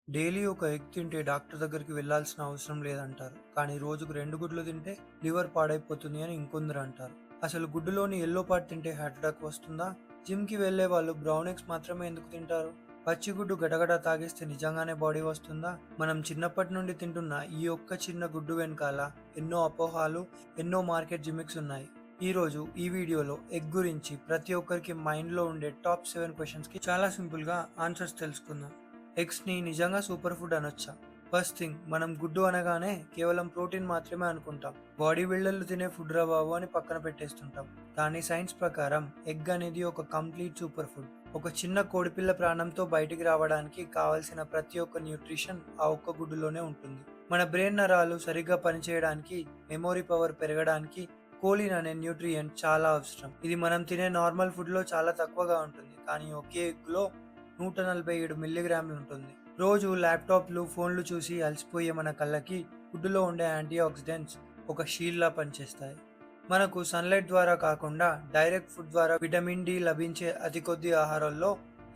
Daily ఒక egg తింటే doctor దగ్గరికి వెళ్ళాల్సిన అవసరం లేదంటారు. కానీ రోజుకు 2 గుడ్లు తింటే లివర్ పాడైపోతుంది అని ఇంకొందరు అంటారు. అసలు గుడ్డులోని ఎల్లో పార్ట్ తింటే హార్ట్ అటాక్ వస్తుందా? జిమ్‌కి వెళ్ళే వాళ్ళు బ్రౌన్ ఎగ్స్ మాత్రమే ఎందుకు తింటారు? పచ్చి గుడ్డు గడగడ తాగేస్తే నిజంగానే బాడీ వస్తుందా? మనం చిన్నప్పటి నుండి తింటున్న ఈ ఒక్క చిన్న గుడ్డు వెనకాల ఎన్నో అపోహలు, ఎన్నో మార్కెట్ జిమిక్స్ ఉన్నాయి. ఈరోజు ఈ వీడియోలో ఎగ్ గురించి ప్రతి ఒక్కరికి మైండ్‌లో ఉండే టాప్ 7 క్వశ్చన్స్‌కి చాలా సింపుల్‌గా ఆన్సర్స్ తెలుసుకుందాం. ఎగ్స్‌ని నిజంగా సూపర్ ఫుడ్ అనొచ్చా? ఫస్ట్ థింగ్, మనం గుడ్డు అనగానే కేవలం ప్రోటీన్ మాత్రమే అనుకుంటాం. బాడీ బిల్డర్లు తినే ఫుడ్ రా బాబు అని పక్కన పెట్టేస్తుంటాం. కానీ సైన్స్ ప్రకారం ఎగ్ అనేది ఒక కంప్లీట్ సూపర్ ఫుడ్. ఒక చిన్న కోడిపిల్ల ప్రాణంతో బయటికి రావడానికి కావలసిన ప్రతి ఒక్క న్యూట్రిషన్ ఆ ఒక్క గుడ్డులోనే ఉంటుంది. మన బ్రెయిన్ నరాలు సరిగ్గా పనిచేయడానికి, మెమొరీ పవర్ పెరగడానికి కోలిన్ అనే న్యూట్రియంట్ చాలా అవసరం. ఇది మనం తినే నార్మల్ ఫుడ్లో చాలా తక్కువగా ఉంటుంది, కానీ ఒకే ఎగ్లో 147 మిల్లీగ్రాములు ఉంటుంది. రోజు ల్యాప్టాప్లు, ఫోన్లు చూసి అలసిపోయే మన కళ్ళకి ఫుడ్డులో ఉండే యాంటీ ఆక్సిడెంట్స్ ఒక షీల్డ్లా పనిచేస్తాయి. మనకు సన్లైట్ ద్వారా కాకుండా డైరెక్ట్ ఫుడ్ ద్వారా విటమిన్ డి లభించే అతి కొద్ది ఆహారాల్లో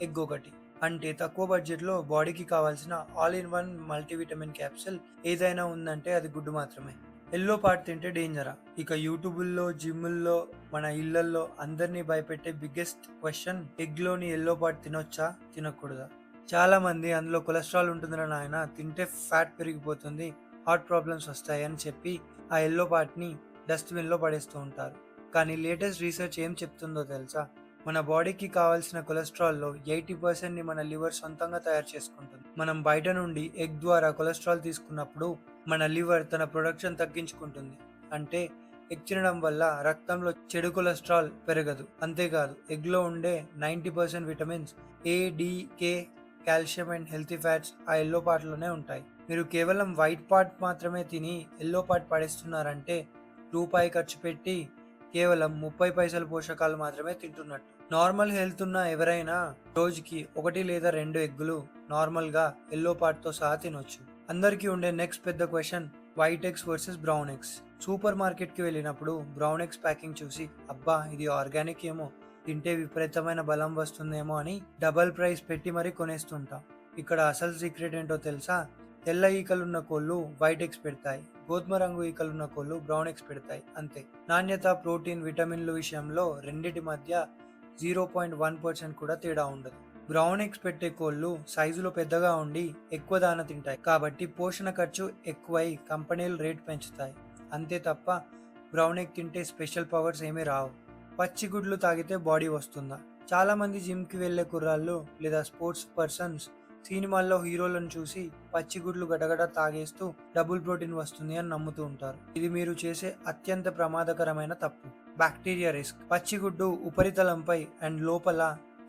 ఎగ్ ఒకటి. అంటే తక్కువ బడ్జెట్లో బాడీకి కావాల్సిన all in one multivitamin capsule ఏదైనా ఉందంటే అది గుడ్డు మాత్రమే. ఎల్లో పార్ట్ తింటే డేంజరా? ఇక యూట్యూబుల్లో, జిమ్ముల్లో, మన ఇళ్లల్లో అందరినీ భయపెట్టే బిగ్గెస్ట్ క్వశ్చన్, ఎగ్లోని ఎల్లో పార్ట్ తినొచ్చా, తినకూడదా? చాలా మంది అందులో కొలెస్ట్రాల్ ఉంటుందిరా నాయన, తింటే ఫ్యాట్ పెరిగిపోతుంది, హార్ట్ ప్రాబ్లమ్స్ వస్తాయి అని చెప్పి ఆ ఎల్లో పార్ట్ని డస్ట్బిన్లో పడేస్తూ ఉంటారు. కానీ లేటెస్ట్ రీసెర్చ్ ఏం చెప్తుందో తెలుసా? మన బాడీకి కావాల్సిన కొలెస్ట్రాల్లో 80%ని మన లివర్ సొంతంగా తయారు చేసుకుంటుంది. మనం బయట నుండి ఎగ్ ద్వారా కొలెస్ట్రాల్ తీసుకున్నప్పుడు మన లివర్ తన ప్రొడక్షన్ తగ్గించుకుంటుంది. అంటే ఎగ్ తినడం వల్ల రక్తంలో చెడు కొలెస్ట్రాల్ పెరగదు. అంతేకాదు, ఎగ్లో ఉండే 90% vitamins A, D, K, calcium and healthy fats ఆ ఎల్లో పార్ట్లోనే ఉంటాయి. మీరు కేవలం వైట్ పార్ట్ మాత్రమే తిని ఎల్లో పార్ట్ పడేస్తున్నారంటే రూపాయి ఖర్చు పెట్టి కేవలం 30 పైసలు పోషకాలు మాత్రమే తింటున్నట్టు. నార్మల్ హెల్త్ ఉన్న ఎవరైనా రోజుకి 1 లేదా 2 ఎగ్గులు నార్మల్గా ఎల్లో పార్ట్తో సహా తినొచ్చు. అందరికీ ఉండే నెక్స్ట్ పెద్ద question, white eggs versus brown eggs. Super మార్కెట్కి వెళ్ళినప్పుడు బ్రౌన్ ఎగ్స్ ప్యాకింగ్ చూసి అబ్బా ఇది ఆర్గానిక్ ఏమో, తింటే విపరీతమైన బలం వస్తుందేమో అని డబల్ ప్రైస్ పెట్టి మరీ కొనేస్తుంటాం. ఇక్కడ అసలు సీక్రెట్ ఏంటో తెలుసా? తెల్ల ఈకలున్న కోళ్ళు వైట్ ఎగ్స్ పెడతాయి, గోధుమ రంగు ఈకలున్న కోళ్ళు బ్రౌన్ ఎగ్స్ పెడతాయి, అంతే. నాణ్యత, ప్రోటీన్, విటమిన్ల విషయంలో రెండిటి మధ్య 0.1% కూడా తేడా ఉండదు. బ్రౌన్ ఎగ్స్ పెట్టే కోళ్ళు సైజులో పెద్దగా ఉండి ఎక్కువ దాన తింటాయి, కాబట్టి పోషణ ఖర్చు ఎక్కువై కంపెనీలు రేట్ పెంచుతాయి. అంతే తప్ప బ్రౌన్ ఎగ్ తింటే స్పెషల్ పవర్స్ ఏమీ రావు. పచ్చి గుడ్లు తాగితే బాడీ వస్తుందా? చాలా మంది జిమ్కి వెళ్ళే కుర్రాళ్ళు లేదా స్పోర్ట్స్ పర్సన్స్ సినిమాల్లో హీరోలను చూసి పచ్చిగుడ్లు గడగడ తాగేస్తూ డబుల్ ప్రోటీన్ వస్తుంది అని నమ్ముతూ ఉంటారు. ఇది మీరు చేసే అత్యంత ప్రమాదకరమైన తప్పు. Bacteria risk. పచ్చిగుడ్డు ఉపరితలంపై అండ్ లోపల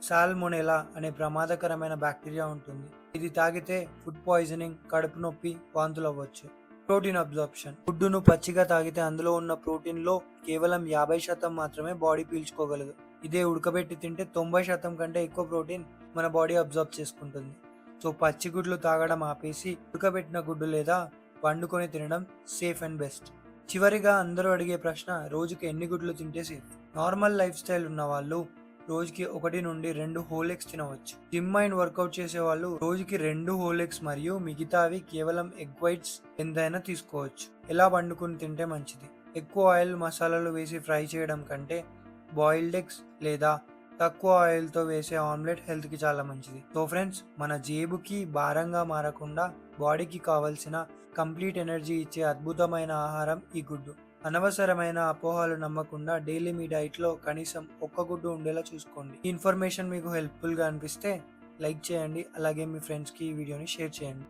సాల్మొనెలా అనే ప్రమాదకరమైన బ్యాక్టీరియా ఉంటుంది. ఇది తాగితే ఫుడ్ పాయిజనింగ్, కడుపు నొప్పి, వాంతులు అవ్వచ్చు. Protein absorption. గుడ్డును పచ్చిగా తాగితే అందులో ఉన్న ప్రోటీన్లో కేవలం 50% మాత్రమే బాడీ పీల్చుకోగలదు. ఇదే ఉడకబెట్టి తింటే 90% కంటే ఎక్కువ ప్రోటీన్ మన బాడీ అబ్జార్బ్ చేసుకుంటుంది. సో పచ్చి గుడ్లు తాగడం ఆపేసి ఉడకబెట్టిన గుడ్డు లేదా వండుకొని తినడం సేఫ్ అండ్ బెస్ట్. చివరిగా అందరూ అడిగే ప్రశ్న, రోజుకి ఎన్ని గుడ్లు తింటే సేఫ్? నార్మల్ లైఫ్ స్టైల్ ఉన్న వాళ్ళు రోజుకి 1 నుండి 2 హోల్ ఎగ్స్ తినవచ్చు. జిమ్ అండ్ వర్కౌట్ చేసే వాళ్ళు రోజుకి 2 హోల్ ఎగ్స్ మరియు మిగతావి కేవలం ఎగ్ వైట్స్ ఎంతైనా తీసుకోవచ్చు. ఎలా వండుకుని తింటే మంచిది? ఎక్కువ ఆయిల్, మసాలాలు వేసి ఫ్రై చేయడం కంటే బాయిల్డ్ ఎగ్స్ లేదా తక్కువ ఆయిల్తో వేసే ఆమ్లెట్ హెల్త్కి చాలా మంచిది. సో ఫ్రెండ్స్, మన జేబుకి భారంగా మారకుండా బాడీకి కావాల్సిన కంప్లీట్ ఎనర్జీ ఇచ్చే అద్భుతమైన ఆహారం ఈ గుడ్డు. అనవసరమైన అపోహలు నమ్మకుండా డైలీ మీ డైట్లో కనీసం ఒక్క గుడ్డు ఉండేలా చూసుకోండి. ఈ ఇన్ఫర్మేషన్ మీకు హెల్ప్ఫుల్గా అనిపిస్తే లైక్ చేయండి, అలాగే మీ ఫ్రెండ్స్కి ఈ వీడియోని షేర్ చేయండి.